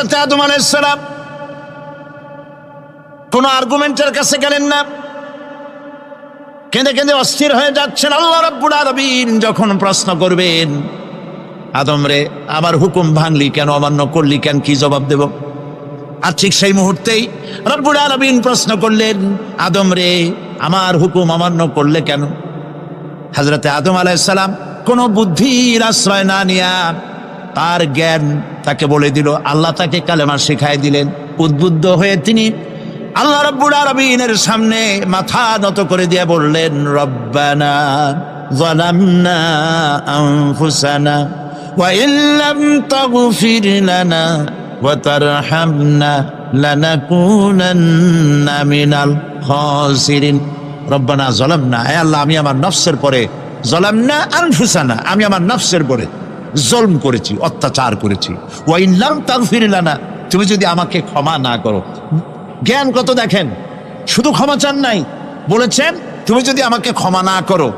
হযরত আদম আলাইহিস সালাম কোন আর্গুমেন্টের কাছে গেলেন না, কেঁদে কেঁদে অস্থির হয়ে যাচ্ছেন। আল্লাহ রাব্বুল আলামিন যখন প্রশ্ন করবেন, আদম রে আমার হুকুম ভাঙলি কেন, অমান্য করলি কেন, কি জবাব দেব? আর ঠিক সেই মুহূর্তেই রব্বুল আলামিন প্রশ্ন করলেন, আদম রে আমার হুকুম অমান্য করলে কেন? হযরত আদম আলাইহিস সালাম কোনো বুদ্ধির আশ্রয় না নিয়া তার জ্ঞান তাকে বলে দিল। আল্লাহ তাকে কালেমা শিখাই দিলেন। উদ্বুদ্ধ হয়ে তিনি আল্লাহ রাব্বুল আলামিনের সামনে মাথা নত করে দিয়ে বললেন, রব্বানা যালামনা আনফুসানা ওয়া ইল্লাম তাগফির লানা ওয়া তারহামনা লানাকুনান্না মিনাল খাসিরিন। রব্বানা যালামনা, হে আল্লাহ আমি আমার নফসের পরে, যালামনা আনফুসানা আমি আমার নফসের পরে জুলম করেছি, অত্যাচার করেছি। ওয়া ইল্লাম তাগফির লানা, তুমি যদি আমাকে ক্ষমা না করো। জ্ঞান কত দেখেন, শুধু ক্ষমা চান নাই, বলেছেন তুমি যদি আমাকে ক্ষমা না করো,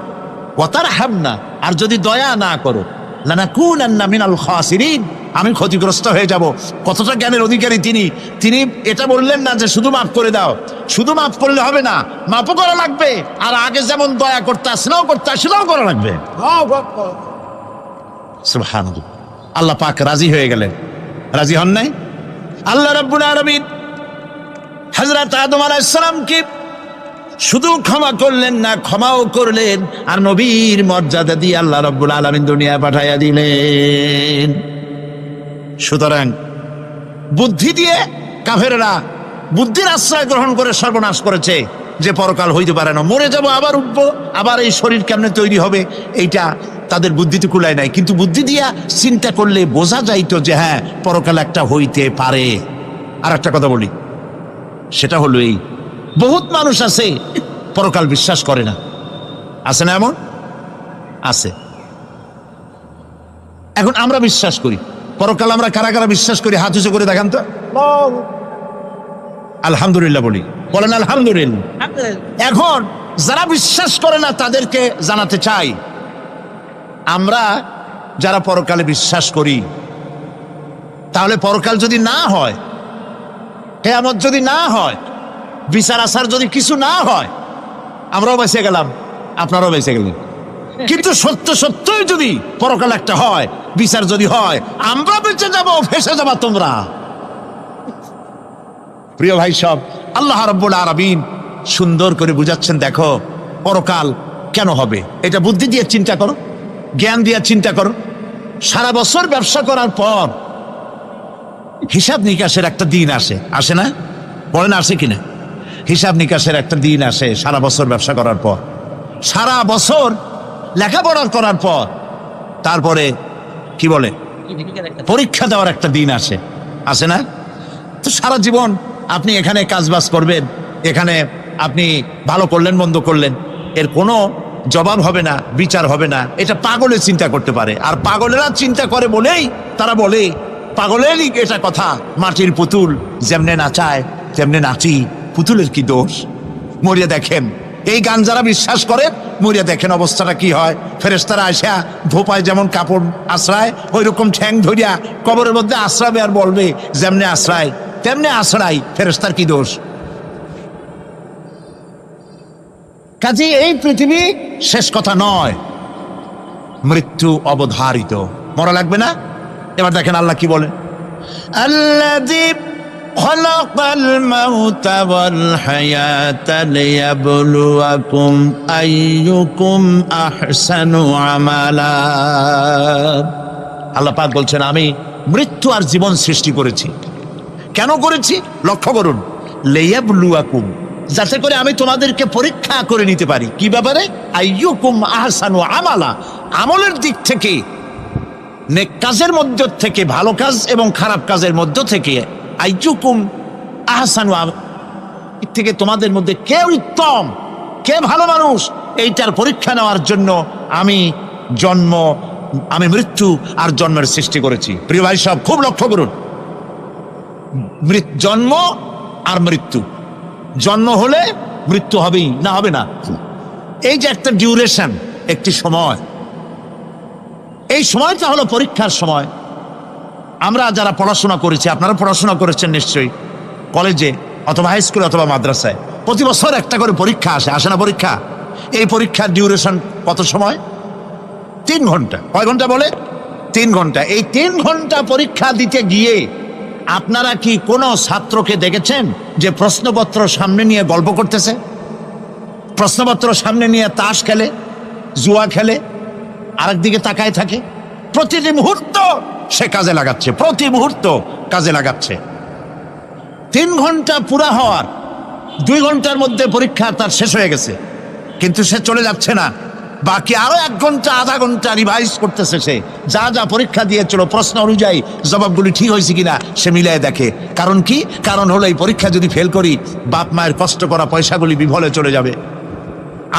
ওয়া তারহামনা আর যদি দয়া না করো, লানাকুনান্না মিনাল খাসিরিন আমি ক্ষতিগ্রস্ত হয়ে যাব। কতটা জ্ঞানের অধিকারী তিনি! তিনি এটা বললেন না যে শুধু মাফ করে দাও, শুধু মাফ করলে হবে না, মাফও করা লাগবে, আর আগে যেমন দয়া করতে আসলেও করা লাগবে। সুবহানাল্লাহ। আল্লাহ পাক রাজি হয়ে গেলেন। রাজি হন নাই? আল্লাহ রাব্বুল আলামিন হযরত আদম আলাইহিস সালামকে শুধু ক্ষমা করলেন না, ক্ষমাও করলেন, আর নবীর মর্যাদা দিয়ে আল্লাহ রাব্বুল আলামিন দুনিয়ায় পাঠাইয়া দিলেন। সুতরাং বুদ্ধি দিয়ে কাফেররা বুদ্ধির আশ্রয় গ্রহণ করে সর্বনাশ করেছে, যে পরকাল হইতে পারে না, মরে যাব আবার উঠবো, আবার এই শরীর কেমনে তৈরি হবে, এইটা তাদের বুদ্ধিতে কুলায় নাই। কিন্তু বুদ্ধি দিয়া চিন্তা করলে বোঝা যাইতো যে হ্যাঁ পরকাল একটা হইতে পারে। আর একটা কথা বলি, সেটা হলো এই, বহুত মানুষ আছে পরকাল বিশ্বাস করে না। আছে না এমন? আছে। এখন আমরা বিশ্বাস করি পরকাল। আমরা কারা কারা বিশ্বাস করি হাত উঁচু করে দেখান তো। আলহামদুলিল্লাহ বলি, বলেন আলহামদুলিল্লাহ। এখন যারা বিশ্বাস করে না তাদেরকে জানাতে চাই, আমরা যারা পরকালে বিশ্বাস করি, তাহলে পরকাল যদি না হয়, কিয়ামত যদি না হয়, বিচার আচার যদি কিছু না হয়, আমরাও বেঁচে গেলাম, আপনারাও বেঁচে গেলেন। কিন্তু সত্যই যদি পরকাল একটা হয়, বিচার যদি হয়, আমরা বেঁচে যাব, ফেসে যাবা তোমরা। প্রিয় ভাই সব, আল্লাহ রাব্বুল আলামিন সুন্দর করে বুঝাচ্ছেন, দেখো পরকাল কেন হবে, এটা বুদ্ধি দিয়ে চিন্তা করো, জ্ঞান দিয়ে চিন্তা করো। সারা বছর ব্যবসা করার পর হিসাব নিকাশের একটা দিন আসে, আসে না? বলেন আসে কিনা? হিসাব নিকাশের একটা দিন আসে সারা বছর ব্যবসা করার পর, সারা বছর লেখাপড়া করার পর, তারপরে কি বলে পরীক্ষা দেওয়ার একটা দিন আসে, আসে না? তো সারা জীবন আপনি এখানে কাজবাজ করবেন, এখানে আপনি ভালো করলেন মন্দ করলেন, এর কোনো জবাব হবে না, বিচার হবে না। এটা পাগলের চিন্তা করতে পারে, আর পাগলেরা চিন্তা করে বলেই তারা বলে, পাগলেরই এটা কথা, মাটির পুতুল যেমনে নাচায় তেমনে নাচি, পুতুলের কি দোষ? মরিয়া দেখেন, এই গান যারা বিশ্বাস করে মরিয়া দেখেন অবস্থাটা কি হয়। ফেরেশতারা আইসা ধোপায় যেমন কাপড় আশ্রায়, ওই রকম ঠ্যাং ধরিয়া কবরের মধ্যে আশ্রাবে, আর বলবে যেমনে আশ্রায় তেমনে আশ্রাই, ফেরেশতার কি দোষ? কাজে এই পৃথিবী শেষ কথা নয়, মৃত্যু অবধারিত, মরা লাগবে না। এবার দেখেন আল্লাহ কি বলেন, আল্লাযী খালাকাল মাউতা ওয়াল হায়াতা লিয়াবলুয়াকুম আইয়ুকুম আহসানু আমালা। আল্লাহ পাক বলছেন, আমি মৃত্যু আর জীবন সৃষ্টি করেছি। কেন করেছি? লক্ষ্য করুন, লিয়াবলুয়াকুম, যাতে করে আমি তোমাদেরকে পরীক্ষা করে নিতে পারি। কি ব্যাপারে? আইয়ুকুম আহসানু আমালা, আমলের দিক থেকে, নেক কাজের মধ্য থেকে, ভালো কাজ এবং খারাপ কাজের মধ্য থেকে, আইয়ুকুম আহসানু থেকে তোমাদের মধ্যে কে উত্তম, কে ভালো মানুষ, এইটার পরীক্ষা নেওয়ার জন্য আমি মৃত্যু আর জন্মের সৃষ্টি করেছি। প্রিয় ভাই সব, খুব লক্ষ্য করুন, জন্ম আর মৃত্যু। জন্ম হলে মৃত্যু হবেই, না হবে না। এই যে একটা ডিউরেশন, একটি সময়, এই সময়টা হলো পরীক্ষার সময়। আমরা যারা পড়াশোনা করেছি, আপনারা পড়াশোনা করেছেন নিশ্চয়ই, কলেজে অথবা হাই স্কুলে অথবা মাদ্রাসায় প্রতি বছর একটা করে পরীক্ষা আসে না পরীক্ষা? এই পরীক্ষার ডিউরেশন কত সময়? 3 ঘন্টা। কয় ঘন্টা বলে? 3 ঘন্টা। এই 3 ঘন্টা পরীক্ষা দিতে গিয়ে আপনারা কি কোনো ছাত্রকে দেখেছেন যে প্রশ্নপত্র সামনে নিয়ে গল্প করতেছে, প্রশ্নপত্র সামনে নিয়ে তাস খেলে, জুয়া খেলে, আরেকদিকে তাকায় থাকে? প্রতিটি মুহূর্ত সে কাজে লাগাচ্ছে, প্রতি মুহূর্ত কাজে লাগাচ্ছে। 3 ঘন্টা পুরা হওয়ার 2 ঘন্টার মধ্যে পরীক্ষা তার শেষ হয়ে গেছে, কিন্তু সে চলে যাচ্ছে না, বাকি আরো 1 ঘন্টা আধা ঘন্টা রিভাইজ করতেছে। সে যা যা পরীক্ষা দিয়েছিল প্রশ্ন অনুযায়ী জবাবগুলি ঠিক হয়েছে কিনা সে মিলিয়ে দেখে। কারণ কি? কারণ হলো এই পরীক্ষা যদি ফেল করি, বাপ মায়ের কষ্ট করা পয়সাগুলি বিফলে চলে যাবে,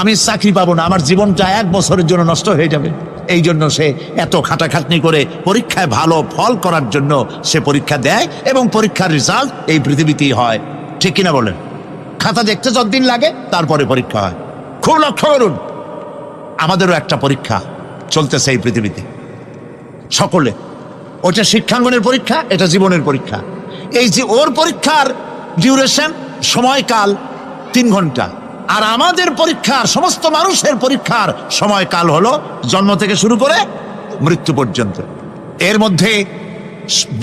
আমি চাকরি পাবো না, আমার জীবনটা 1 বছরের জন্য নষ্ট হয়ে যাবে। এই জন্য সে এত খাটাখাটনি করে পরীক্ষায় ভালো ফল করার জন্য সে পরীক্ষা দেয়, এবং পরীক্ষার রেজাল্ট এই পৃথিবীতেই হয়। ঠিক কিনা বলেন? খাতা দেখতে যতদিন লাগে তারপরে পরীক্ষা হয়। খুব লক্ষ্য করুন, আমাদেরও একটা পরীক্ষা চলতেছে এই পৃথিবীতে সকলে। ওটা শিক্ষাঙ্গনের পরীক্ষা, এটা জীবনের পরীক্ষা। এই যে ওর পরীক্ষার ডিউরেশন, সময়কাল 3 ঘন্টা, আর আমাদের পরীক্ষার, সমস্ত মানুষের পরীক্ষার সময়কাল হলো জন্ম থেকে শুরু করে মৃত্যু পর্যন্ত। এর মধ্যে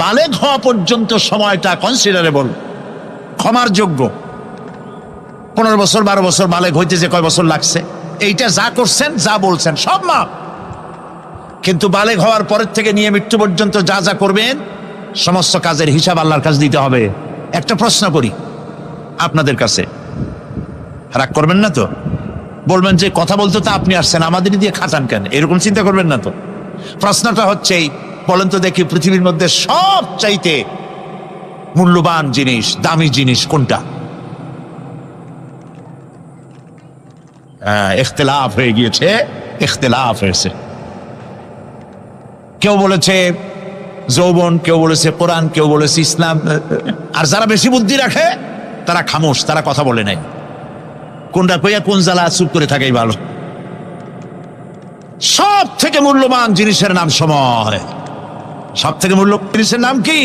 বালেগ হওয়া পর্যন্ত সময়টা কনসিডারেবল, ক্ষমার যোগ্য। 15 বছর 12 বছর বালেগ হইতে যে কয় বছর লাগছে, এইটা যা করছেন যা বলছেন সব মাপ। কিন্তু বালেগ হওয়ার পরের থেকে নিয়ে মৃত্যু পর্যন্ত যা যা করবেন সমস্ত কাজের হিসাব আল্লাহর কাছে দিতে হবে। একটা প্রশ্ন করি আপনাদের কাছে, রাগ করবেন না তো? বলবেন যে কথা বলতে তো আপনি আসছেন, আমাদের দিয়ে খাটান কেন? এরকম চিন্তা করবেন না তো? প্রশ্নটা হচ্ছে এই, বলেন তো দেখি, পৃথিবীর মধ্যে সব চাইতে মূল্যবান জিনিস, দামি জিনিস কোনটা? ইখতিলাফ হয়ে গিয়েছে, ইখতিলাফ হয়েছে। কেউ বলেছে যৌবন, কেউ বলেছে কোরআন, কেউ বলেছে ইসলাম। আর যারা বেশি বুদ্ধি রাখে তারা খামোশ, তারা কথা বলে নাই। কোনটা কইয়া কোন জ্বালা চুপ করে থাকাই ভালো। সব থেকে মূল্যবান জিনিসের নাম সময়। সব থেকে মূল্যবান জিনিসের নাম কি?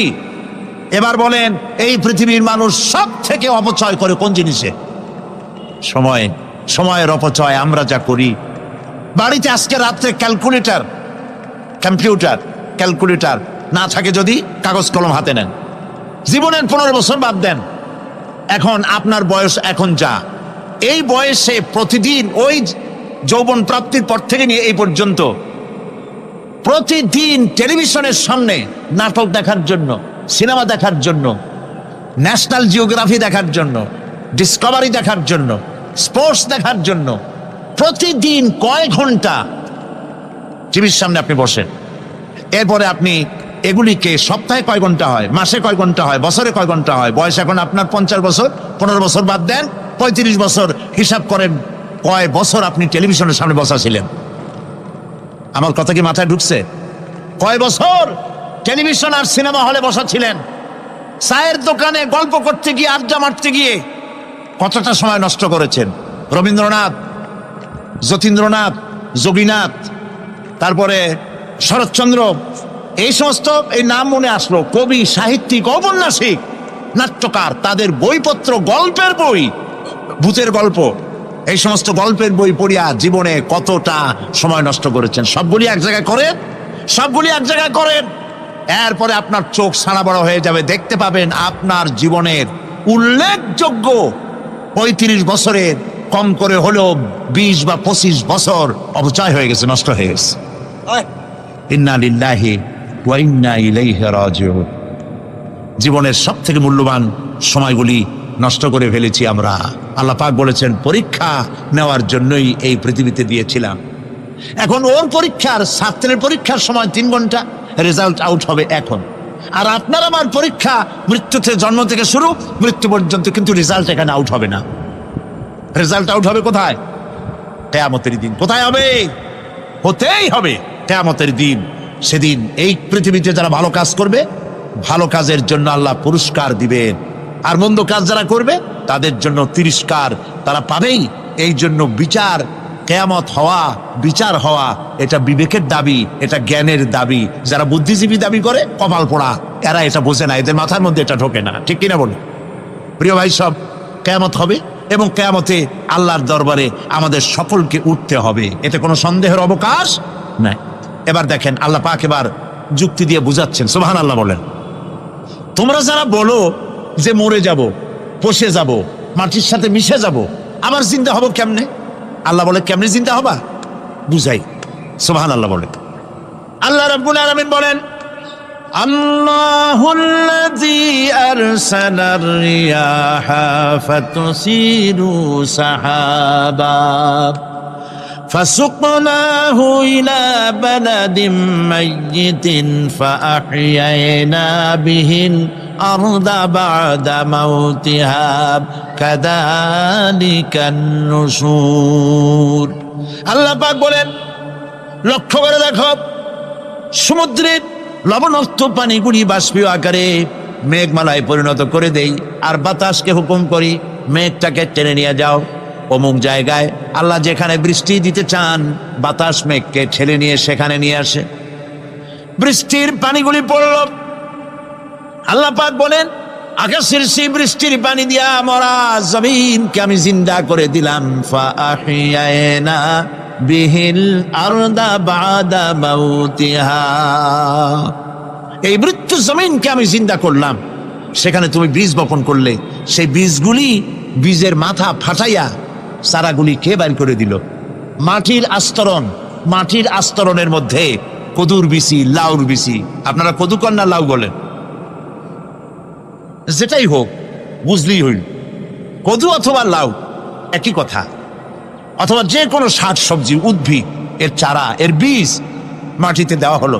এবার বলেন, এই পৃথিবীর মানুষ সব থেকে অপচয় করে কোন জিনিসে? সময়। সময়ের অপচয় আমরা যা করি। বাড়িতে আজকে রাত্রে ক্যালকুলেটর, কম্পিউটার, ক্যালকুলেটর না থাকে যদি কাগজ কলম হাতে নেন। জীবনের 15 বছর বাদ দেন, এখন আপনার বয়স এখন যা, এই বয়সে প্রতিদিন ওই যৌবন প্রাপ্তির পর থেকে নিয়ে এই পর্যন্ত প্রতিদিন টেলিভিশনের সামনে নাটক দেখার জন্য, সিনেমা দেখার জন্য, ন্যাশনাল জিওগ্রাফি দেখার জন্য, ডিসকভারি দেখার জন্য, স্পোর্টস দেখার জন্য প্রতিদিন কয় ঘন্টা টিভির সামনে আপনি বসেন। এরপরে আপনি এগুলিকে সপ্তাহে কয় ঘন্টা হয়, মাসে কয় ঘন্টা হয়, বছরে কয় ঘন্টা হয়? বয়স এখন আপনার 50 বছর, 15 বছর বাদ দেন, 35 বছর। হিসাব করেন কয় বছর আপনি টেলিভিশনের সামনে বসা ছিলেন। আমার কথা কি মাথায় ঢুকছে? কয় বছর টেলিভিশন আর সিনেমা হলে বসা ছিলেন? চায়ের দোকানে গল্প করতে গিয়ে, আড্ডা মারতে গিয়ে কতটা সময় নষ্ট করেছেন? রবীন্দ্রনাথ, যতীন্দ্রনাথ, যোগীনাথ, তারপরে শরৎচন্দ্র, এই সমস্ত এই নাম মনে আসলো। কবি, সাহিত্যিক, ঔপন্যাসিক, নাট্যকার, তাদের বইপত্র, গল্পের বই, ভূতের গল্প, এই সমস্ত গল্পের বই পড়িয়া জীবনে কতটা সময় নষ্ট করেছেন। সবগুলি এক জায়গায় করেন, সবগুলি এক জায়গায় করেন। এরপরে আপনার চোখ ছানা বড় হয়ে যাবে, দেখতে পাবেন আপনার জীবনের উল্লেখযোগ্য 35 বছরের কম করে হলেও 20 বা 25 বছর অপচয় হয়ে গেছে, নষ্ট হয়ে গেছে। ইন্না লিল্লাহি ওয়া ইন্না ইলাইহি রাজিউন। জীবনের সব থেকে মূল্যবান সময়গুলি নষ্ট করে ফেলেছি আমরা। আল্লাহ পাক বলেছেন, পরীক্ষা নেওয়ার জন্যই এই পৃথিবীতে দিয়েছিলাম। এখন ওর পরীক্ষার, ছাত্রের পরীক্ষার সময় 3 ঘন্টা, রেজাল্ট আউট হবে এখন। আর আপনার আমার পরীক্ষা মৃত্যুতে, জন্ম থেকে শুরু মৃত্যু পর্যন্ত, কিন্তু রেজাল্ট এখানে আউট হবে না। রেজাল্ট আউট হবে কোথায়? কিয়ামতের দিন। কোথায় হবে? হতেই হবে কিয়ামতের দিন। সেদিন এই পৃথিবীতে যারা ভালো কাজ করবে, ভালো কাজের জন্য আল্লাহ পুরস্কার দিবেন, আর মন্দ কাজ যারা করবে তাদের জন্য তিরস্কার তারা পাবেই। এই জন্য বিচার কিয়ামত হওয়া, বিচার হওয়া, এটা বিবেকের দাবি, এটা জ্ঞানের দাবি। যারা বুদ্ধিজীবী দাবি করে কপাল পোড়া, এরা এটা বোঝে না, এদের মাথার মধ্যে এটা ঢোকে না। ঠিক কিনা বলুন? প্রিয় ভাই সব, কিয়ামত হবে এবং কিয়ামতে আল্লাহর দরবারে আমাদের সকলকে উঠতে হবে, এতে কোনো সন্দেহের অবকাশ নাই। এবার দেখেন আল্লাহ পাক এবার যুক্তি দিয়ে বুঝাচ্ছেন, সুবহানাল্লাহ বলেন। তোমরা যারা বলো যে মরে যাব, পচে যাব, মাটির সাথে মিশে যাব, আবার জিন্দা হব কেমনে? আল্লাহ বলে কেমনে জিন্দা হবা বুঝাই। সুবহানাল্লাহ বলেন। আল্লাহ রাব্বুল আলামিন বলেন, আল্লাহুল্লাযী আরসালার রিয়াহা ফাতুসিরু সাহাবা فسقناه إلى بلد ميت فأحيينا به الأرض بعد موتها كذلك النشور। আল্লাহ পাক বলেন, লক্ষ্য করে দেখো, সমুদ্রের লবণাক্ত পানিগুলি বাষ্পীয় আকারে মেঘমালায় পরিণত করে দেই, আর বাতাসকে হুকুম করি মেঘটাকে টেনে নিয়ে যাও অমুক জায়গায়। আল্লাহ যেখানে বৃষ্টি দিতে চান, বাতাস মেঘকে ঠেলে নিয়ে সেখানে নিয়ে আসে, বৃষ্টির পানিগুলি পড়ল। আল্লাহ পাক বলেন, আকাশের সেই বৃষ্টির পানি দিয়া মরা জমিনকে আমি জিন্দা করে দিলাম। ফাআহিয়ানা বিহিল আরদা বাদা মাউতিহা, এই মৃত্যু জমিনকে আমি জিন্দা করলাম, সেখানে তুমি বীজ বপন করলে, সেই বীজগুলি, বীজের মাথা ফাটাইয়া চারাগুলি কে বাইর করে দিল? মাটির আস্তরণ, মাটির আস্তরণের মধ্যে কদুর বিচি, লাউর বিচি, আপনারা কদু কন্যা লাউ বলেন, যেটাই হোক বুঝলেই হইল, কদু অথবা লাউ একই কথা, অথবা যে কোনো শাক সবজি, উদ্ভিদ, এর চারা, এর বীজ মাটিতে দেওয়া হলো,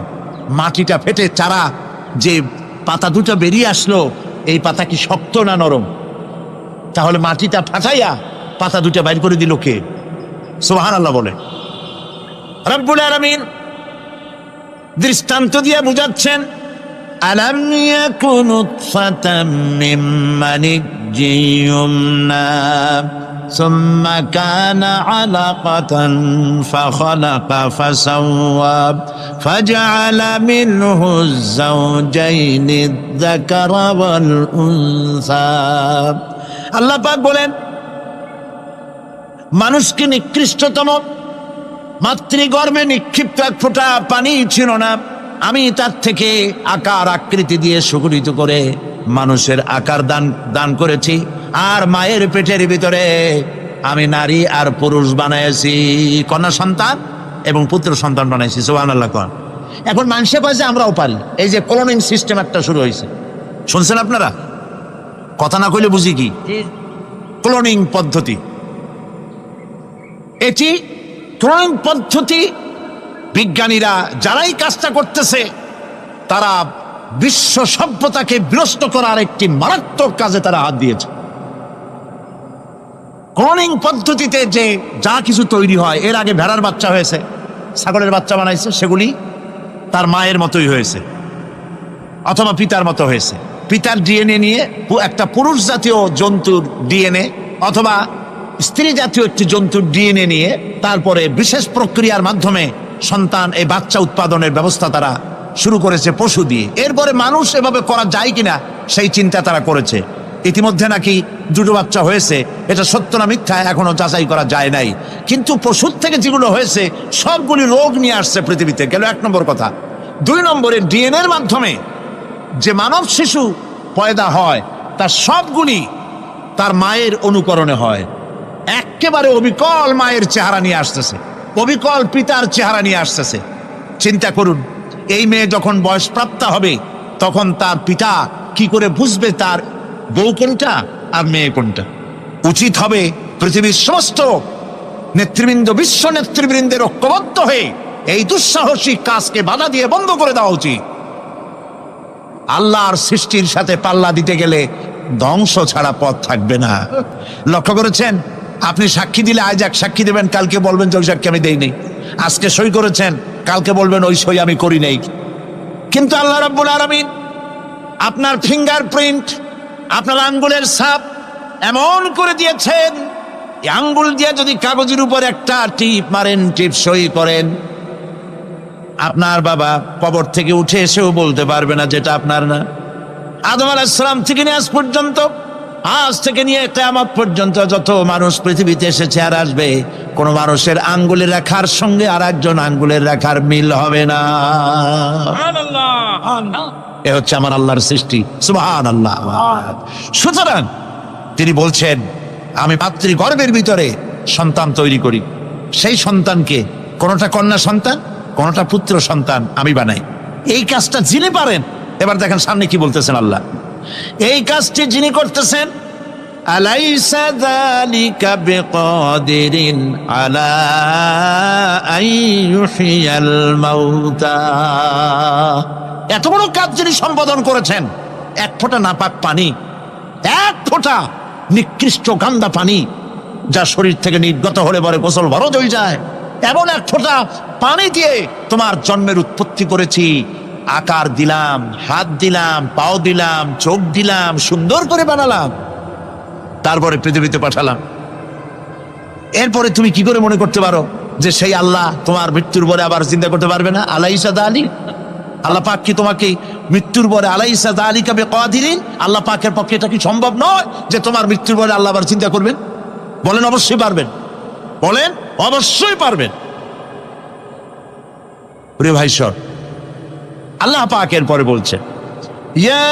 মাটিটা ফেটে চারা, যে পাতা দুটো বেরিয়ে আসলো, এই পাতা কি শক্ত না নরম? তাহলে মাটিটা ফাটাইয়া পাতা দুটো বাইর করে দিল কে? সুবহানাল্লাহ বলে। রব্বুল আলামিন দৃষ্টান্ত দিয়ে বুঝাচ্ছেন, আলাম ইয়াকুন নুতফাতাম মিন মানিয়্যিন ইউমনা সুম্মা কানা আলাকাতান ফাখালাকা ফাসাওয়া ফাজআলা মিনহু যাওজাইনি আয-যাকারা ওয়াল উনসা। আল্লাহ পাক বলেন, মানুষকে নিকৃষ্টতম মাতৃগর্ভে নিক্ষিপ্ত এক ফোঁটা পানি ছিল না, আমি তার থেকে আকার আকৃতি দিয়ে সুগঠিত করে মানুষের আকার দান করেছি, আর মায়ের পেটের ভিতরে আমি নারী আর পুরুষ বানাইছি, কন্যা সন্তান এবং পুত্র সন্তান বানাইছি। সুবহানাল্লাহ। এখন মানুষে পায় যে আমরাও পারি, এই যে ক্লোনিং সিস্টেম একটা শুরু হয়েছে, শুনছেন আপনারা? কথা না কইলে বুঝি কি ক্লোনিং পদ্ধতি? এটি ক্লোনিং পদ্ধতি, বিজ্ঞানীরা যারাই কাজটা করতেছে, তারা বিশ্ব সভ্যতাকে বিনষ্ট করার একটি মারাত্মক কাজে তারা হাত দিয়েছে। ক্লোনিং পদ্ধতিতে যে যা কিছু তৈরি হয়, এর আগে ভেড়ার বাচ্চা হয়েছে, ছাগলের বাচ্চা বানাইছে, সেগুলি তার মায়ের মতোই হয়েছে অথবা পিতার মতো হয়েছে। পিতার ডিএনএ নিয়ে একটা পুরুষ জাতীয় জন্তুর ডিএনএ অথবা স্ত্রী জাতীয় একটি জন্তুর ডিএনএ নিয়ে তারপরে বিশেষ প্রক্রিয়ার মাধ্যমে সন্তান, এই বাচ্চা উৎপাদনের ব্যবস্থা তারা শুরু করেছে পশু দিয়ে। এরপরে মানুষ এভাবে করা যায় কিনা সেই চিন্তা তারা করেছে। ইতিমধ্যে নাকি দুটো বাচ্চা হয়েছে, এটা সত্য না মিথ্যা এখনো যাচাই করা যায় নাই, কিন্তু পশুর থেকে যেগুলো হয়েছে সবগুলি রোগ নিয়ে আসছে পৃথিবীতে, গেল এক নম্বর কথা। দুই নম্বরে ডিএনএর মাধ্যমে যে মানব শিশু পয়দা হয়, তার সবগুলি তার মায়ের অনুকরণে হয়, একেবারে অবিকল মায়ের চেহারা নিয়ে আসতেছে, অবিকল পিতার চেহারা নিয়ে আসতেছে। চিন্তা করুন, এই মেয়ে যখন বয়সপ্রাপ্তা হবে, তখন তার পিতা কি করে বুঝবে তার বউ কোনটা আর মেয়ে কোনটা? উচিত হবে পৃথিবীর সমস্ত নেতৃবৃন্দ, বিশ্ব নেতৃবৃন্দের ঐক্যবদ্ধ হয়ে এই দুঃসাহসিক কাজকে বাধা দিয়ে বন্ধ করে দেওয়া উচিত। আল্লাহর সৃষ্টির সাথে পাল্লা দিতে গেলে ধ্বংস ছাড়া পথ থাকবে না। লক্ষ্য করেছেন? আপনি সাক্ষী দিলে আজ এক সাক্ষী দেবেন, কালকে বলবেন যে ওই সাক্ষী আমি দেই নেই। আজকে সই করেছেন, কালকে বলবেন ওই সই আমি করি নেই। কিন্তু আল্লাহ রাব্বুল আলামিন আপনার ফিঙ্গারপ্রিন্ট, আপনার আঙ্গুলের ছাপ এমন করে দিয়েছেন, এই আঙ্গুল দিয়ে যদি কাগজের উপর একটা টিপ মারেন, টিপ সই করেন, আপনার বাবা কবর থেকে উঠে এসেও বলতে পারবে না যেটা আপনার না। আদম আলাইহিস সালাম থেকে নিয়ে আজ পর্যন্ত, আজ থেকে নিয়ে কিয়ামত পর্যন্ত যত মানুষ পৃথিবীতে এসেছে আর আসবে, কোন মানুষের আঙ্গুলের রেখার সঙ্গে আর একজন আঙ্গুলের রেখার মিল হবে না। এ হচ্ছে আমার আল্লাহর সৃষ্টি, সুবহানাল্লাহ। সুতরাং তিনি বলছেন, আমি মাতৃ গর্ভের ভিতরে সন্তান তৈরি করি, সেই সন্তানকে কোনটা কন্যা সন্তান, কোনটা পুত্র সন্তান আমি বানাই। এই কাজটা যিনি পারেন, এবার দেখেন সামনে কি বলতেছেন আল্লাহ, এই কাজটি যিনি করতেছেন, আলাইসা যালিকা বিকাদিরিন আলা আইয়ুহিয়াল মাউতা। এত বড় কাজ যিনি সম্পাদন করেছেন, এক ফোঁটা নাপাক পানি, এক ফোঁটা নিকৃষ্ট গান্দা পানি যা শরীর থেকে নির্গত হলে পরে গোসল ফরজ হয়ে যায়, এমন এক ফোঁটা পানি দিয়ে তোমার জন্মের উৎপত্তি করেছি, আকার দিলাম, হাত দিলাম, পাও দিলাম, চোখ দিলাম, সুন্দর করে বানালাম, তারপরে পৃথিবীতে পাঠালাম। এরপরে তুমি কি করে মনে করতে পারো যে সেই আল্লাহ তোমার মৃত্যুর পরে আবার চিন্তা করতে পারবে না? আলাইসা যালিক, আল্লাহ পাক কি তোমাকে মৃত্যুর পরে আলাইসা যালিকা বিকাদিরিন, আল্লাহ পাকের পক্ষে এটা কি সম্ভব নয় যে তোমার মৃত্যুর পরে আল্লাহ আবার চিন্তা করবেন? বলেন অবশ্যই পারবেন, বলেন অবশ্যই পারবেন। প্রিয় ভাই সর, আল্লাহ পাকের পরে বলছেন, ইয়া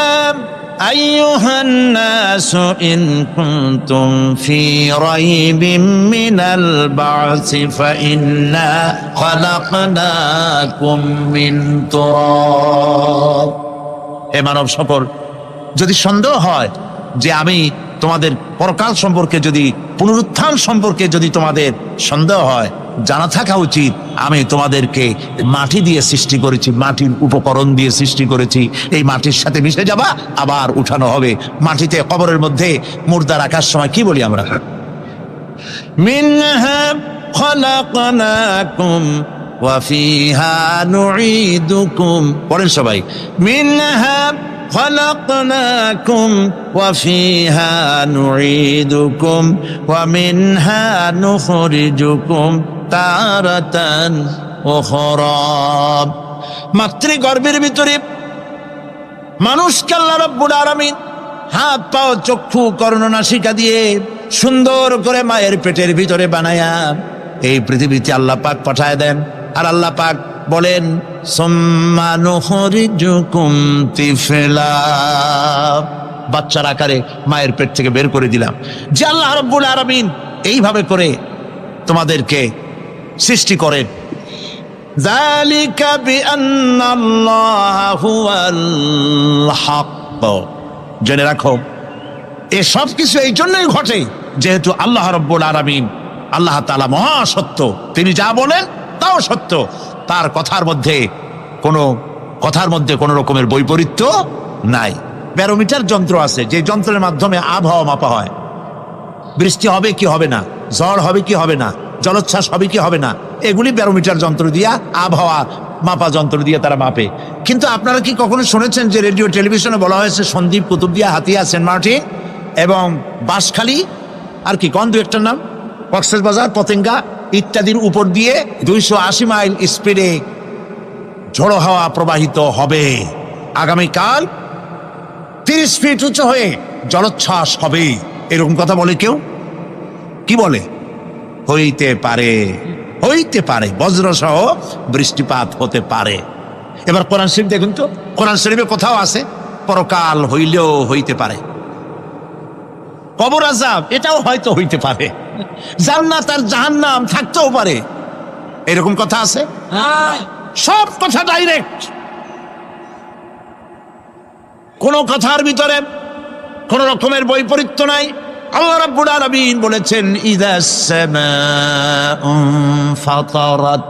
আইয়ুহান নাসু ইন কুনতুম ফি রাইবিম মিনাল বা'সি ফাইন্না খালাকনাকুম মিন তুরাব। হে মানব সকল, যদি সন্দেহ হয় যে আমি তোমাদের পরকাল সম্পর্কে, যদি পুনরুত্থান সম্পর্কে যদি তোমাদের সন্দেহ হয়, জানা থাকা উচিত আমি তোমাদেরকে মাটি দিয়ে সৃষ্টি করেছি, মাটির উপকরণ দিয়ে সৃষ্টি করেছি। এই মাটির সাথে মিশে যাবা, আবার উঠানো হবে। মাটিতে কবরের মধ্যে মুর্দা রাখার সময় কি বলি আমরা? মিনহা খালাকনাকুম ওয়া ফিহা নুঈদুকুম। পড়েন সবাই, মিনহা خلقناكم وفيها نعيدكم ومنها نخرجكم تارة أخرى। মাতৃগর্ভের ভিতরে মানুষকে আল্লাহ রাব্বুল আলামিন হাত পাও চক্ষু কর্ণ নাসিকা দিয়ে সুন্দর করে মায়ের পেটের ভিতরে বানায়া এই পৃথিবীতে আল্লাহ পাক পাঠায় দেন। আর আল্লাহ পাক বলেন, সুম্মা নুখরিজুকুম তিফলা, বাচ্চার আকারে মায়ের পেট থেকে বের করে দিলাম। যে আল্লাহ রাব্বুল আলামিন এইভাবে করে তোমাদেরকে সৃষ্টি করেন। যালিকা বিআন্নাল্লাহা হুয়াল হক। জেনে রাখো, এই সব কিছু এই জন্যই ঘটে যেহেতু আল্লাহ রাব্বুল আলামিন, আল্লাহ তাআলা মহাসত্য, তিনি যা বলেন তাও সত্য। তার কথার মধ্যে কোনো রকমের বৈপরীত্য নাই। ব্যারোমিটার যন্ত্র আছে, যে যন্ত্রের মাধ্যমে আবহাওয়া মাপা হয়, বৃষ্টি হবে কি হবে না, ঝড় হবে কি হবে না, জলোচ্ছ্বাস হবে কি হবে না, এগুলি ব্যারোমিটার যন্ত্র দিয়া, আবহাওয়া মাপা যন্ত্র দিয়ে তারা মাপে। কিন্তু আপনারা কি কখনো শুনেছেন যে রেডিও টেলিভিশনে বলা হয়েছে সন্দ্বীপ, কুতুবদিয়া, হাতিয়া, সেন্ট মার্টিন এবং বাঁশখালী, আর কি কন দু একটার নাম, কক্সবাজার, পতেঙ্গা ইত্যাদির উপর দিয়ে 280 মাইল স্পিডে ঝোড়ো হাওয়া প্রবাহিত হবে। আগামীকাল 30 ফিট উঁচু হয়ে জলোচ্ছ্বাস হবে, এরকম কথা বলে কেউ? কি বলে? হইতে পারে, হইতে পারে, বজ্রসহ বৃষ্টিপাত হতে পারে। এবার কোরআন শরীফ দেখুন তো, কোরআন শরীফে কোথাও আছে পরকাল হইলেও হইতে পারে, কবর আযাব এটাও হয়তো হইতে পারে, জান্নাত আর জাহান্নাম থাকতেও পারে, এরকম কথা আছে? সব কথা ডাইরেক্ট, কোন কথার ভিতরে কোন রকমের বৈপরীত্য নাই। আল্লাহ রাব্বুল আলামিন বলেছেন, ইযাস সামাউ ফাতারাত,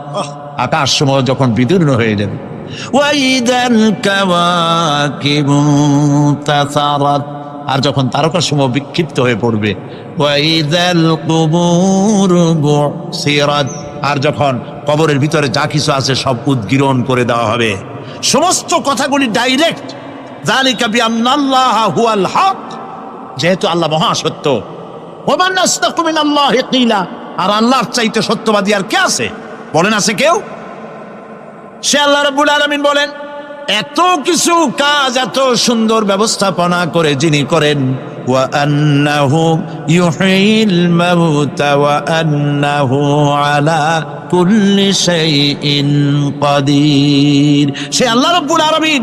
আকাশসমূহ যখন বিদীর্ণ হয়ে যাবে, ওয়া ইযাল কাওয়াকিবু তাসারাত, আর যখন তারকাসমূহ বিক্ষিপ্ত হয়ে পড়বে, ওয়া ইযাল কুবুরু বুসিরাত, আর যখন কবরের ভিতরে যা কিছু আছে সব উদ্গীরণ করে দেওয়া হবে। সমস্ত কথাগুলি ডাইরেক্ট। যালিকা বিআন্নাল্লাহা হুয়াল হক, যেহেতু আল্লাহ মহাসত্য, ওয়া মান আসদাকু মিনাল্লাহি কিলা, আর আল্লাহর চাইতে সত্যবাদী আর কে আছে? বলেন আছে কেউ? সে আল্লাহ রাব্বুল আলামিন বলেন, এত কিছু কাজ, এত সুন্দর ব্যবস্থাপনা করে যিনি করেন, ওয়া আন্নাহু ইউহিল মাউতা ওয়া আন্নাহু আলা কুল্লি শাইইন কাদির। সে আল্লাহ রাব্বুল আলামিন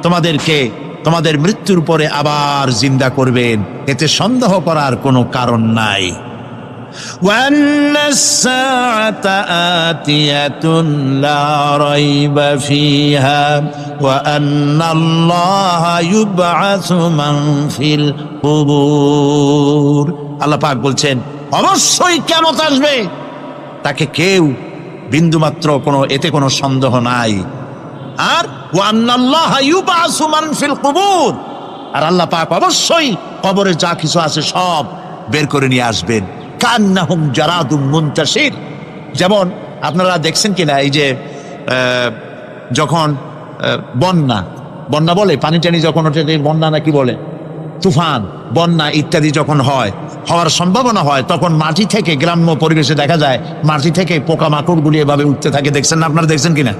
তোমাদেরকে তোমাদের মৃত্যুর পরে আবার জিন্দা করবেন, এতে সন্দেহ করার কোনো কারণ নাই। وأن الساعة آتية لا ريب فيها وأن الله يبعث من في القبور। আল্লাহ পাক বলছেন অবশ্যই কিয়ামত আসবে, তাকে কেউ বিন্দুমাত্র এতে কোনো সন্দেহ নাই। আর وأن الله يبعث من في القبور, আর আল্লাহ পাক অবশ্যই কবরে যা কিছু আছে সব বের করে নিয়ে আসবেন। কান্নাহুম জারাদুম মুনতাশির, যেমন আপনারা দেখছেন কিনা এই যে যখন বন্যা বলে, পানি টানি যখন ওঠে, বন্যা নাকি বলে, তুফান, বন্যা ইত্যাদি যখন হওয়ার সম্ভাবনা হয়, তখন মাটি থেকে, গ্রাম্য পরিবেশে দেখা যায় মাটি থেকে পোকামাকড়গুলি এভাবে উঠতে থাকে। দেখছেন না? আপনারা দেখছেন কিনা?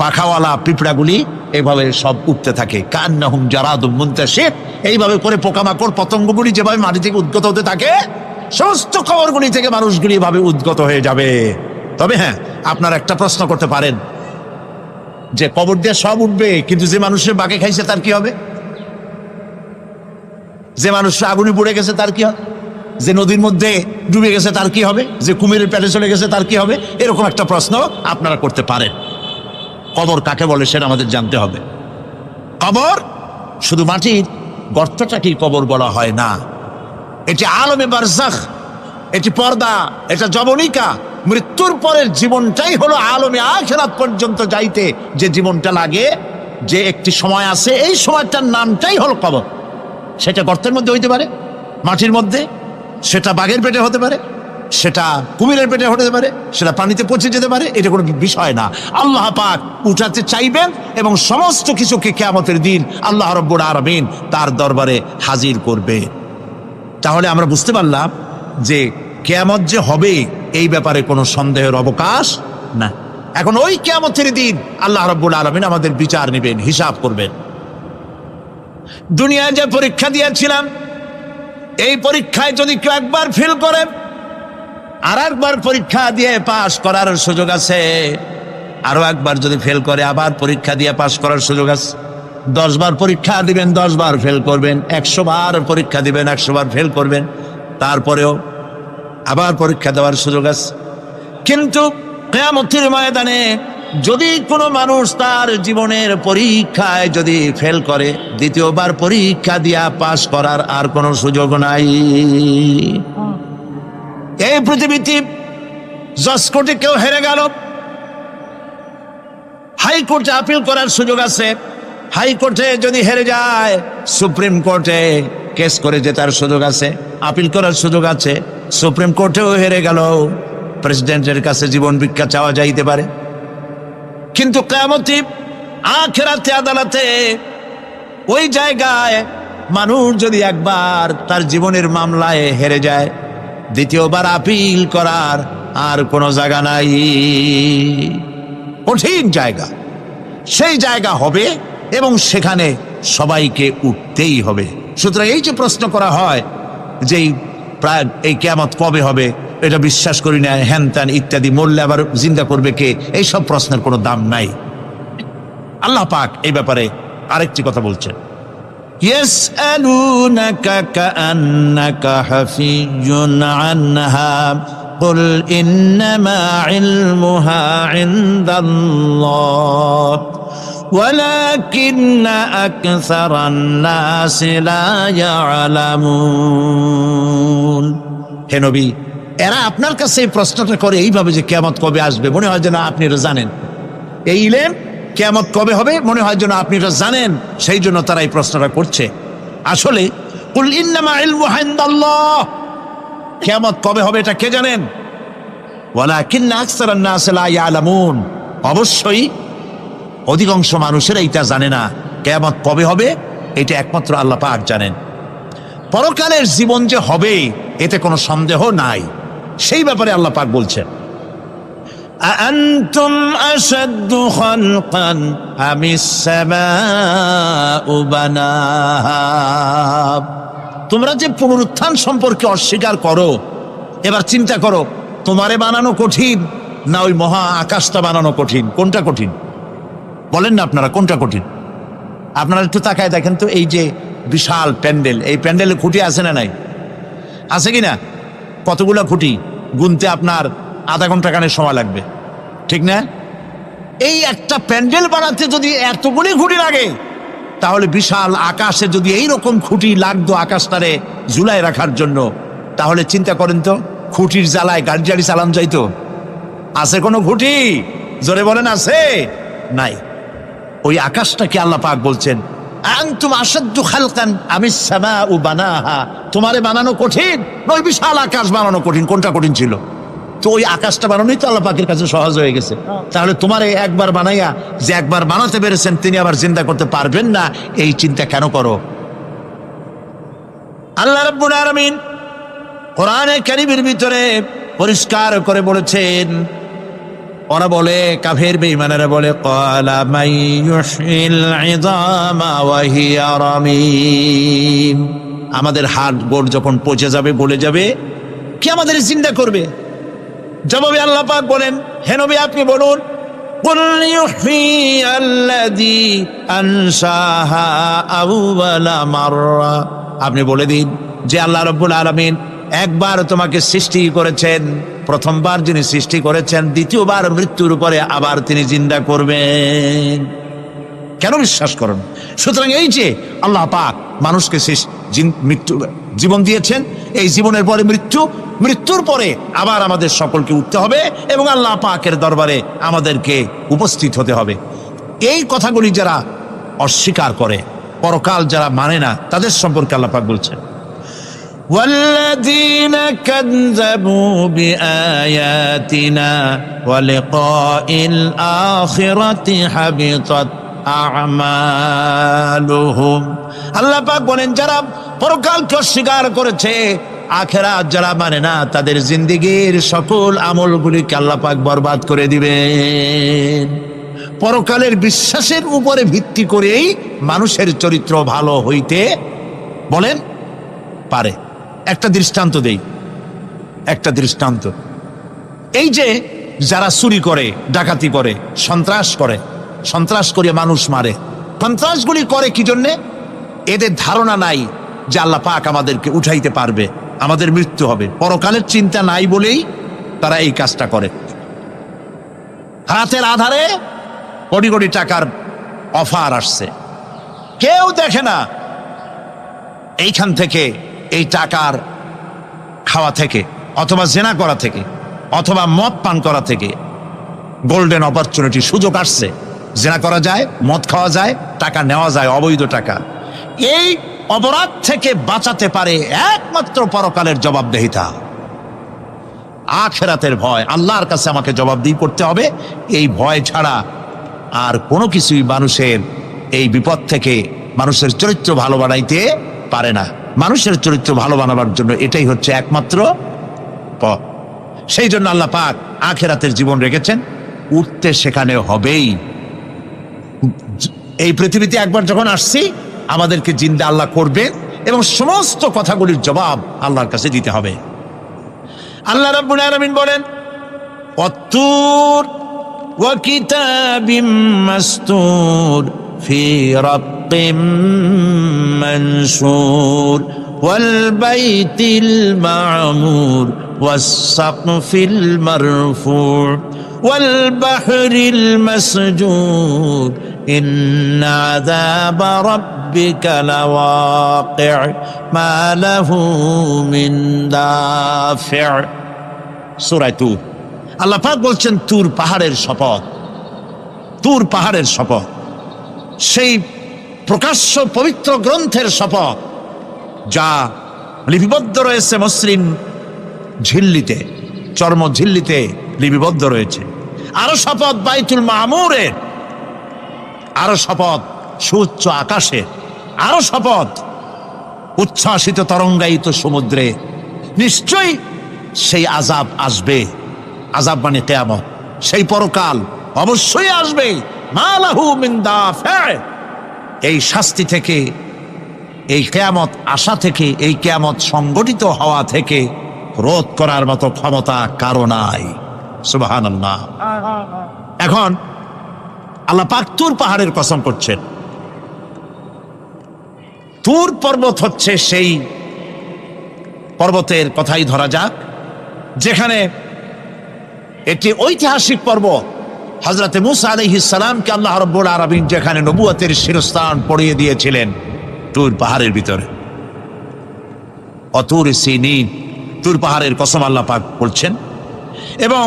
পাখাওয়ালা পিঁপড়াগুলি এভাবে সব উঠতে থাকে। কান্নাহুম জারাদুম মুনতাশির, এইভাবে করে পোকামাকড় পতঙ্গগুলি যেভাবে মাটি থেকে উদ্গত হতে থাকে, সমস্ত কবরগুলি থেকে মানুষগুলি এভাবে উদ্গত হয়ে যাবে। তবে হ্যাঁ, আপনারা একটা প্রশ্ন করতে পারেন যে কবর দিয়ে সব উঠবে, কিন্তু যে মানুষের বাগে খাইছে তার কি হবে? যে মানুষের আগুনে পুড়ে গেছে তার কি হবে? যে নদীর মধ্যে ডুবে গেছে তার কি হবে? যে কুমিরের পেটে চলে গেছে তার কি হবে? এরকম একটা প্রশ্ন আপনারা করতে পারেন। কবর কাকে বলে সেটা আমাদের জানতে হবে। কবর শুধু মাটির গর্তটাকেই কবর বলা হয় না, এটি আলমে বারজাখ, এটি পর্দা, এটা জবনিকা। মৃত্যুর পরের জীবনটাই হলো আলমে আখিরাত পর্যন্ত যাইতে যে জীবনটা লাগে, যে একটি সময় আছে, এই সময়টার নামটাই হলো কবর। সেটা গর্তের মধ্যে হইতে পারে, মাটির মধ্যে, সেটা বাঘের পেটে হতে পারে, সেটা কুমিরের পেটে হতে পারে, সেটা পানিতে পচে যেতে পারে, এটা কোনো বিষয় না। আল্লাহ পাক উঠাতে চাইবেন এবং সমস্ত কিছুকে কিয়ামতের দিন আল্লাহ রাব্বুল আলামিন তার দরবারে হাজির করবে। তাহলে আমরা বুঝতে পারলাম যে কিয়ামত যে হবে এই ব্যাপারে কোনো সন্দেহের অবকাশ না। এখন ওই কিয়ামতের দিন আল্লাহ রাব্বুল আলামিন আমাদের বিচার নেবেন, হিসাব করবেন। দুনিয়ায় যে পরীক্ষা দিয়েছিলাম, এই পরীক্ষায় যদি কেউ একবার ফেল করে, আর একবার পরীক্ষা দিয়ে পাশ করার সুযোগ আছে। আরো একবার যদি ফেল করে, আবার পরীক্ষা দিয়ে পাশ করার সুযোগ আছে। 10 বার পরীক্ষা দিবেন, 10 বার ফেল করবেন। 100 বার পরীক্ষা দিবেন, 100 বার ফেল করবেন, তারপরেও আবার পরীক্ষা দেওয়ার সুযোগ আছে। কিন্তু কিয়ামতের ময়দানে যদি কোনো মানুষ তার জীবনের পরীক্ষায় যদি ফেল করে, দ্বিতীয়বার পরীক্ষা দিয়া পাশ করার আর কোনো সুযোগ নাই। এই পৃথিবীতে জজ কোর্টে কেউ হেরে গেল, হাইকোর্টে আপিল করার সুযোগ আছে। হাইকোর্টে যদি হেরে যায়, সুপ্রিম কোর্টে কেস করে জেতার সুযোগ আছে, আপিল করার সুযোগ আছে। সুপ্রিম কোর্টেও হেরে গেল, প্রেসিডেন্টের কাছে জীবন ভিক্ষা চাওয়া যাইতে পারে। কিন্তু কিয়ামতে, আখিরাতে, আদালতে, ওই জায়গায় মানুষ যদি একবার তার জীবনের মামলায় হেরে যায়, দ্বিতীয়বার আপিল করার আর কোনো জায়গা নাই। কঠিন জায়গা, সেই জায়গা হবে এবং সেখানে সবাইকে উঠতেই হবে। সুতরাং এই যে প্রশ্ন করা হয় যে এই কিয়ামত কবে হবে, এটা বিশ্বাস করি না, হ্যান ত্যান ইত্যাদি, মরলে আবার জিন্দা করবে কে, এইসব প্রশ্নের কোনো দাম নাই। আল্লাহ পাক এই ব্যাপারে আরেকটি কথা বলছেন, ইয়াসআলুনাকা কাআন্নাকা হাফিয়্যুন আনহা কুল ইন্নামা ইলমুহা ইনদাল্লাহ ওয়ালাকিন্না আকসারান নাসি লা ইয়ালামুন। হে নবী, এরা আপনার কাছে এই প্রশ্নটা করে এইভাবে যে কিয়ামত কবে আসবে, মনে হয় যেন আপনি এটা জানেন। এই ইলম কিয়ামত কবে হবে মনে হয় যেন আপনি এটা জানেন, সেই জন্য তারা এই প্রশ্নটা করছে। আসলে কুল ইন্নামা ইলমুহা ইনদাল্লাহ, কিয়ামত কবে হবে এটা কে জানেন? ওয়ালাকিন্না আকসারান নাসি লা ইয়ালামুন, অবশ্যই অধিকাংশ মানুষেরা এটা জানে না। কিয়ামত কবে হবে এটা একমাত্র আল্লাহ পাক জানেন। পরকালের জীবন যে হবে এতে কোনো সন্দেহ নাই। সেই ব্যাপারে আল্লাহ পাক বলছেন, আআনতুম আশাদ্দু খালকান আমিস সামাউ বানাহা। তোমরা যে পুনরুত্থান সম্পর্কে অস্বীকার করো, এবার চিন্তা করো, তোমারে বানানো কঠিন না ওই মহা আকাশটা বানানো কঠিন? কোনটা কঠিন বলেন না আপনারা, কোনটা কঠিন? আপনারা একটু তাকায় দেখেন তো, এই যে বিশাল প্যান্ডেল, এই প্যান্ডেলে খুঁটি আছে না নাই? আছে কি না? কতগুলো খুঁটি গুনতে আপনার আধা ঘন্টা খানে সময় লাগবে, ঠিক না? এই একটা প্যান্ডেল বানাতে যদি এতগুলি খুঁটি লাগে, তাহলে বিশাল আকাশে যদি এইরকম খুঁটি লাগতো আকাশটারে ঝুলায় রাখার জন্য, তাহলে চিন্তা করেন তো, খুঁটির জ্বালায় গাড়ি গাড়ি চালান যাইতো? আছে কোনো খুঁটি? জোরে বলেন, আছে? নাই। ওই আকাশটাকে আল্লাহ পাক বলছেন, আনতুম আশাদ্দু খালকান আমিস সামাউ বানাহা। তোমারে বানানো কঠিন না ওই বিশাল আকাশ বানানো কঠিন? কোনটা কঠিন ছিল? তো ওই আকাশটা বানানোই তো আল্লাহ পাকের কাছে সহজ হয়ে গেছে। তাহলে তোমারে একবার বানাইয়া যে একবার বানাতে পেরেছেন, তিনি আবার জিন্দা করতে পারবেন না, এই চিন্তা কেন করো? আল্লাহ রাব্বুল আলামিন কোরআনে কারীমের ভিতরে পরিষ্কার করে বলেছেন, ওরা বলে, কাফের বেঈমানেরা বলে, ক্বালা মান ইউহয়িল ইযামা ওয়া হিয়া রামীম। আমাদের হাড় গোড় যখন পচে যাবে, গলে যাবে, কে আমাদের জিন্দা করবে? জবাবে আল্লাহ পাক বলেন, হে নবী আপনি বলুন, কুল ইউহয়িয়াল্লাযী আনশাহা আউওয়ালা মাররা। আপনি বলে দিন যে আল্লাহ রাব্বুল আলামিন একবার তোমাকে সৃষ্টি করেছেন, প্রথমবার যিনি সৃষ্টি করেছেন, দ্বিতীয়বার মৃত্যুর পরে আবার তিনি জিন্দা করবেন। কেন বিশ্বাস করেন? সুতরাং এই যে আল্লাহ পাক মানুষকে মৃত্যু জীবন দিয়েছেন, এই জীবনের পরে মৃত্যু, মৃত্যুর পরে আবার আমাদের সকলকে উঠতে হবে এবং আল্লাহ পাকের দরবারে আমাদেরকে উপস্থিত হতে হবে। এই কথাগুলি যারা অস্বীকার করে, পরকাল যারা মানে না, তাদের সম্পর্কে আল্লাহ পাক বলছেন, والذين كذبوا بآياتنا ولقاء الآخرة حبطت أعمالهم। আল্লাহ পাক বলেন, যারা পরকালকে অস্বীকার করেছে, আখিরাত যারা মানে না, তাদের জিন্দেগীর সকল আমলগুলিকে আল্লাহ পাক বরবাদ করে দিবেন। পরকালের বিশ্বাসের উপরে ভিত্তি করেই মানুষের চরিত্র ভালো হইতে বলেন পারে। একটা দৃষ্টান্ত দেই, একটা দৃষ্টান্ত। এই যে যারা চুরি করে, ডাকাতি করে, সন্ত্রাস করে মানুষ মারে, সন্ত্রাসগুলি করে কি জন্যে? এদের ধারণা নাই যে আল্লাহ পাক আমাদেরকে উঠাইতে পারবে, আমাদের মৃত্যু হবে। পরকালের চিন্তা নাই বলেই তারা এই কাজটা করে। রাতের আধারে কোটি কোটি টাকার অফার আসছে, কেউ দেখে না। এইখান থেকে, এই টাকার খাওয়া থেকে, অথবা জেনা করা থেকে, অথবা মদ পান করা থেকে গোল্ডেন অপরচুনিটি, সুযোগ আসছে, জেনা করা যায়, মদ খাওয়া যায়, টাকা নেওয়া যায়, অবৈধ টাকা। এই অপরাধ থেকে বাঁচাতে পারে একমাত্র পরকালের জবাবদেহিতা, আখিরাতের ভয়। আল্লাহর কাছে আমাকে জবাবদিহি করতে হবে, এই ভয় ছাড়া আর কোনো কিছুই মানুষের এই বিপদ থেকে মানুষের চরিত্র ভালো বানাইতে পারে না। মানুষের চরিত্র ভালো বানাবার জন্য এটাই হচ্ছে একমাত্র পথ। সেই জন্য আল্লাহ পাক আখিরাতের জীবন রেখেছেন, উঠতে সেখানে হবেই। এই পৃথিবীতে একবার যখন আসছি, আমাদেরকে জিন্দা আল্লাহ করবেন এবং সমস্ত কথাগুলির জবাব আল্লাহর কাছে দিতে হবে। আল্লাহ রাব্বুল আলামিন বলেন, ওয়াত্তুর ওয়া কিতাবিম মাসতুর ফি রাক্কিম মানশুর ওয়াল বাইতিল মা'মুর ওয়াস সাকফিল মারফু' ওয়াল বাহরিল মাসজুর ইন্না আযাবা রাব্বিকা লাওয়াকি' মা লাহু মিন দাফি'। সূরা তুর। আল্লাহ পাক বলছেন, তুর পাহাড়ের শপথ, তুর পাহাড়ের শপথ, সেই প্রকাশ্য পবিত্র গ্রন্থের শপথ যা লিপিবদ্ধ রয়েছে মসৃণ ঝিল্লিতে, চর্ম ঝিল্লিতে লিপিবদ্ধ রয়েছে। আরো শপথ বাইতুল মামুরের, আরো শপথ সুউচ্চ আকাশে, আরো শপথ উচ্ছ্বাসিত তরঙ্গায়িত সমুদ্রে, নিশ্চয়ই সেই আযাব আসবে। আযাব মানে কিয়ামত, সেই পরকাল অবশ্যই আসবে। মা লাহু মিন দাফি'হ, এই শাস্তি থেকে, এই কিয়ামত আসা থেকে, এই কিয়ামত সংগঠিত হওয়া থেকে রোধ করার মতো ক্ষমতা কারো নাই। সুবহানাল্লাহ। এখন আল্লাহ পাক তুর পাহাড়ের কসম করছেন। তুর পর্বত হচ্ছে সেই পর্বতের কথাই ধরা যাক, যেখানে একটি ঐতিহাসিক পর্বত, হযরতে মূসা আলাইহিস সালামকে আল্লাহ রাব্বুল আলামিন যেখানে নবুয়তের শিরস্থান পড়িয়ে দিয়েছিলেন, তুর পাহাড়ের ভিতরে। অতুর সিনিন, তুর পাহাড়ের কসম আল্লাহ পাক বলছেন। এবং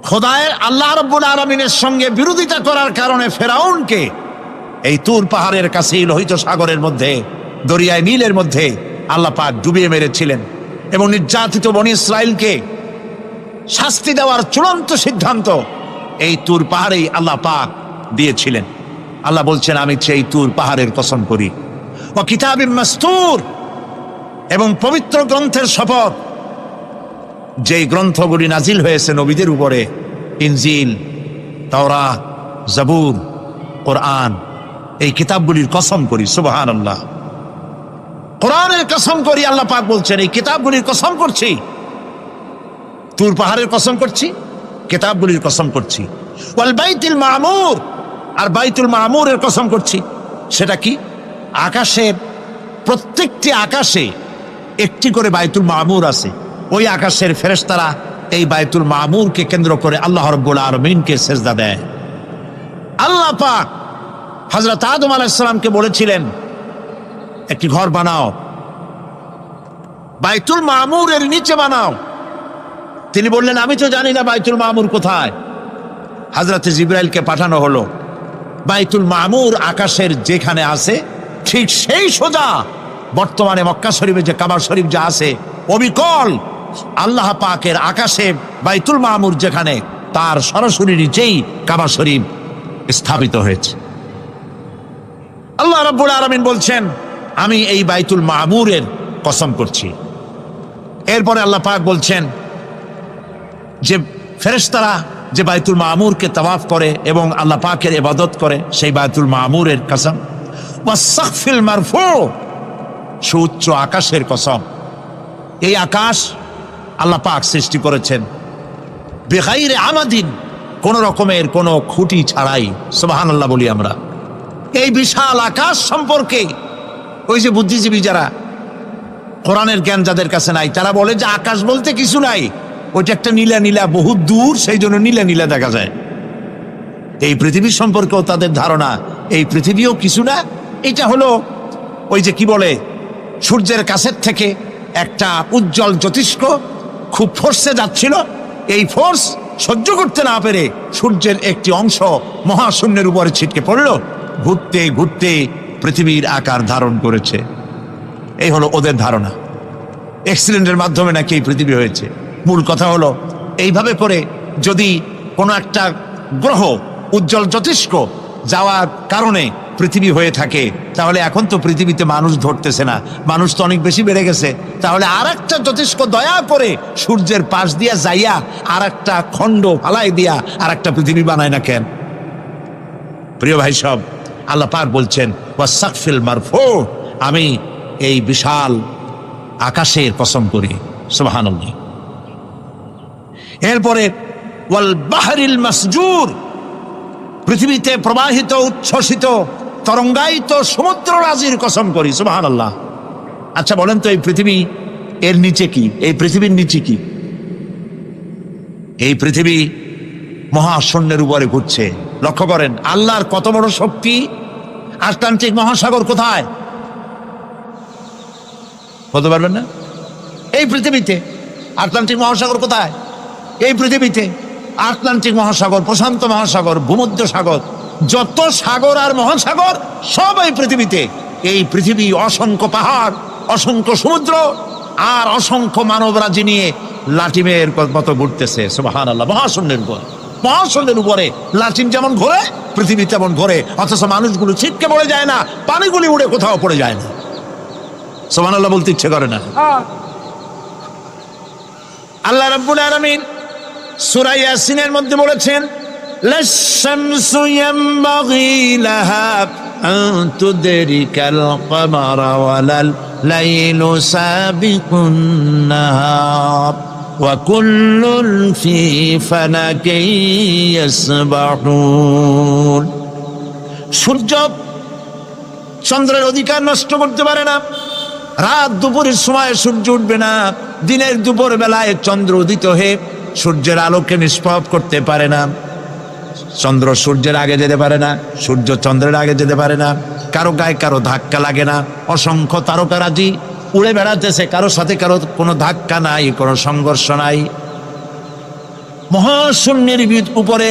খোদায়ের আল্লাহ রাব্বুল আলামিনের সঙ্গে বিরোধিতা করার কারণে ফেরাউনকে এই তুর পাহাড়ের কাছেই লোহিত সাগরের মধ্যে, দরিয়ায় নীলের মধ্যে আল্লাহ পাক ডুবিয়ে মেরেছিলেন। এবং নির্যাতিত বনী ইসরাইলকে শাস্তি দেওয়ার চূড়ান্ত সিদ্ধান্ত এই তুর পাহাড়েই আল্লাহ পাক দিয়েছিলেন। আল্লাহ বলছেন, আমি সেই তুর পাহাড়ের কসম করি। ও কিতাবিম মাসতুর, এবং পবিত্র গ্রন্থের শপথ, যেই গ্রন্থগুলি নাজিল হয়েছে নবীদের উপরে, ইনজিল, তাওরাত, জাবুর, কোরআন, এই কিতাবগুলির কসম করি। সুবহানাল্লাহ। কোরআনের কসম করি, আল্লাহ পাক বলছেন এই কিতাবগুলির কসম করছি। তুর পাহাড়ের কসম করছি, কিতাবগুলির কসম করছি। ওয়াল বাইতুল মামুর, আর বাইতুল মামুরের কসম করছি। সেটা কি? আকাশের প্রত্যেকটি আকাশে একটি করে বাইতুল মামুর আছে। ওই আকাশের ফেরেশতারা এই বাইতুল মামুরকে কেন্দ্র করে আল্লাহ রাব্বুল আলামিনকে সিজদা দেয়। আল্লাহ পাক হযরত আদম আলাইহিস সালামকে বলেছিলেন, একটি ঘর বানাও, বাইতুল মামুরের নিচে বানাও। তিনি বললেন, আমি তো জানি না বাইতুল মামুর কোথায়। হযরত জিবরাইলকে পাঠানো হলো। বাইতুল মামুর আকাশের যেখানে আছে, ঠিক সেই সোজা বর্তমানে মক্কা শরীফে যে কাবা শরীফ যা আছে, অবিকল আল্লাহ পাকের আকাশে বাইতুল মামুর যেখানে, তার সরাসরি নিচেই কাবা শরীফ স্থাপিত হয়েছে। আল্লাহ রাব্বুল আলামিন বলছেন, আমি এই বাইতুল মামুরের কসম করছি। এরপরে আল্লাহ পাক বলছেন যে ফেরেশতারা যে বাইতুল মামুরকে তাওয়াফ করে এবং আল্লাহ পাকের ইবাদত করে, সেই বাইতুল মামুরের কসম। ওয়াস-সাকফিল মারফু, সুউচ্চ আকাশের কসম। এই আকাশ আল্লাহ পাক সৃষ্টি করেছেন বেগাইরে আমাদিন, কোন রকমের কোন খুঁটি ছাড়াই। সুবহানাল্লাহ বলি আমরা। এই বিশাল আকাশ সম্পর্কে ওই যে বুদ্ধিজীবী যারা, কোরআনের জ্ঞান যাদের কাছে নাই, তারা বলে যে আকাশ বলতে কিছু নাই, ওইটা একটা নীলা নীলা বহু দূর, সেই জন্য নীলা নীলা দেখা যায়। এই পৃথিবীর সম্পর্কেও তাদের ধারণা এই পৃথিবীও কিছু না, এটা হলো ওই যে কি বলে, সূর্যের কাছের থেকে একটা উজ্জ্বল জ্যোতিষ্ক খুব ফোর্সে যাচ্ছিল, এই ফোর্স সহ্য করতে না পেরে সূর্যের একটি অংশ মহাশূন্যের উপরে ছিটকে পড়ল, ঘুরতে ঘুরতে পৃথিবীর আকার ধারণ করেছে। এই হলো ওদের ধারণা। অ্যাক্সিডেন্টের মাধ্যমে নাকি এই পৃথিবী হয়েছে। মূল কথা হলো, এইভাবে করে যদি কোনো একটা গ্রহ উজ্জ্বল জ্যোতিষ্ক যাওয়ার কারণে পৃথিবী হয়ে থাকে, তাহলে এখন তো পৃথিবীতে মানুষ ধরতেছে না, মানুষ তো অনেক বেশি বেড়ে গেছে। তাহলে আর একটা জ্যোতিষ্ক দয়া করে সূর্যের পাশ দিয়া যাইয়া আর একটা খণ্ড ফালাই দিয়া আর একটা পৃথিবী বানায় না কেন? প্রিয় ভাই সব, আল্লাহ পাক বলছেন ওয়াস-সাকফিল মারফু, আমি এই বিশাল আকাশের কসম করি। সুবহানাল্লাহ। এরপরে ওয়াল বাহরিল মাসজুর, পৃথিবীতে প্রবাহিত উচ্ছ্বসিত তরঙ্গায়িত সমুদ্র রাজির কসম করি। সুবহানাল্লাহ। আচ্ছা বলেন তো, এই পৃথিবী এর নিচে কি? এই পৃথিবীর নিচে কি? এই পৃথিবী মহাশূন্যের উপরে ঘুরছে। লক্ষ্য করেন আল্লাহর কত বড় শক্তি। আটলান্টিক মহাসাগর কোথায়? বলতে পারবেন না? এই পৃথিবীতে। আটলান্টিক মহাসাগর কোথায়? এই পৃথিবীতে। আটলান্টিক মহাসাগর, প্রশান্ত মহাসাগর, ভূমধ্য সাগর, যত সাগর আর মহাসাগর সব এই পৃথিবীতে। এই পৃথিবী অসংখ্য পাহাড়, অসংখ্য সমুদ্র আর অসংখ্য মানবরাজি নিয়ে লাটিমের মতো ঘুরতেছে। সুবহানাল্লাহ। মহাশূন্যের উপর, মহাশূন্যের উপরে লাটিম যেমন ঘোরে, পৃথিবী তেমন ঘোরে, অথচ মানুষগুলো ছিটকে পড়ে যায় না, পানিগুলি উড়ে কোথাও পড়ে যায় না। সুবহানাল্লাহ বলতে ইচ্ছে করে না। আল্লাহ রাব্বুল আলামিন সূরা ইয়াসিনের মধ্যে বলেছেন, লাশ-শামসু ইয়ানবাগি লাহা আন তুদরিকাল কমারা ওয়ালাল লাইলু সাবিকুন নাহার ওয়া কুল্লুন ফি ফালাকিন ইয়াসবাহুন। সূর্য চন্দ্রের অধিকার নষ্ট করতে পারে না। রাত দুপুরের সময় সূর্য উঠবে না, দিনের দুপুর বেলায় চন্দ্র উদিত হয়ে সূর্যের আলোকে নিষ্প্রভ করতে পারে না। চন্দ্র সূর্যের আগে যেতে পারে না, সূর্য চন্দ্রের আগে যেতে পারে না। কারো গায়ে কারো ধাক্কা লাগে না। অসংখ্য তারকারাজি উড়ে বেড়াতেছে, কারো সাথে কারো কোনো ধাক্কা নাই, কোনো সংঘর্ষ নাই। মহাশূন্যের উপরে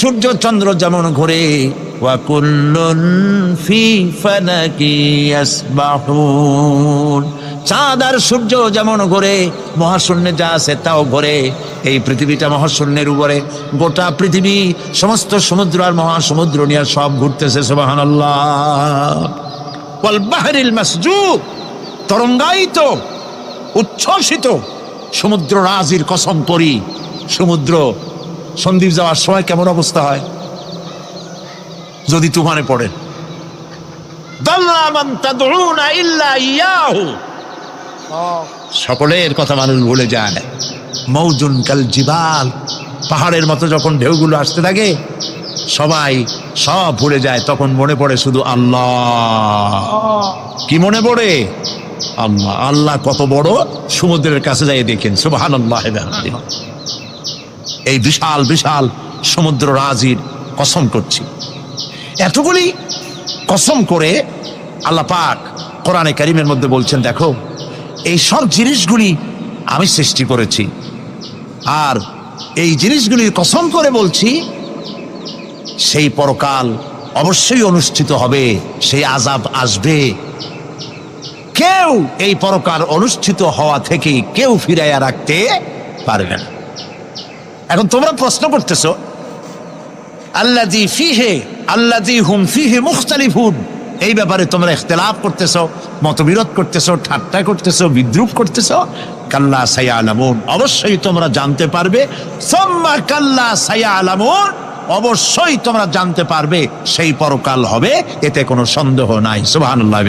সূর্য চন্দ্র যেমন ঘোরে, ওয়া কুল্লুন ফি ফালাকি ইয়াসবাহুন, চাঁদ আর সূর্য যেমন ঘোরে, মহাশূন্যে যা আছে তাও ঘোরে। এই পৃথিবীটা মহাশূন্যের উপরে, গোটা পৃথিবী সমস্ত সমুদ্র আর মহাসমুদ্র নিয়ে সব ঘুরতেছে। সুবহানাল্লাহ। ওয়াল বাহরিল মাসজুদ, তরঙ্গায়িত উচ্ছ্বসিত সমুদ্র রাজির কসম করি, সমুদ্র সন্দ্বীপ যাওয়ার সময় কেমন অবস্থা হয় যদি তুফানে পড়ে। দাল্লা মান তাদউনা ইল্লা ইয়াহু, সকলের কথা মানুষ ভুলে যায়। মৌজুন কাল জিবাল, পাহাড়ের মতো যখন ঢেউগুলো আসতে থাকে সবাই সব ভুলে যায়, তখন মনে পড়ে শুধু আল্লাহ। কি মনে পড়ে? আল্লাহ। আল্লাহ কত বড়, সমুদ্রের কাছে যাই দেখেন। সুবহানাল্লাহ। এই বিশাল বিশাল সমুদ্র রাজির কসম করছি। এতগুলি কসম করে আল্লাহ পাক কোরআনে কারীমের মধ্যে বলছেন, দেখো এই সব জিনিসগুলি আমি সৃষ্টি করেছি, আর এই জিনিসগুলির কসম করে বলছি সেই পরকাল অবশ্যই অনুষ্ঠিত হবে, সেই আযাব আসবে। কেউ এই পরকাল অনুষ্ঠিত হওয়া থেকে কেউ ফিরাইয়া রাখতে পারবে না। এখন তোমরা প্রশ্ন করতেছো, আল্লাযী ফীহি আল্লাযী হুম ফীহি মুখতালিফুন, এই ব্যাপারে তোমরা ইখতিলাফ করতেছো, মতবিরোধ করতেছো, ঠাট্টা করতেছো, বিদ্রূপ করতেছো। কাল্লা সায়ালামুন, অবশ্যই তোমরা জানতে পারবে। সুম্মা কাল্লা সায়ালামুন, অবশ্যই তোমরা জানতে পারবে সেই পরকাল হবে, এতে কোনো সন্দেহ নাই। সুবহানাল্লাহ।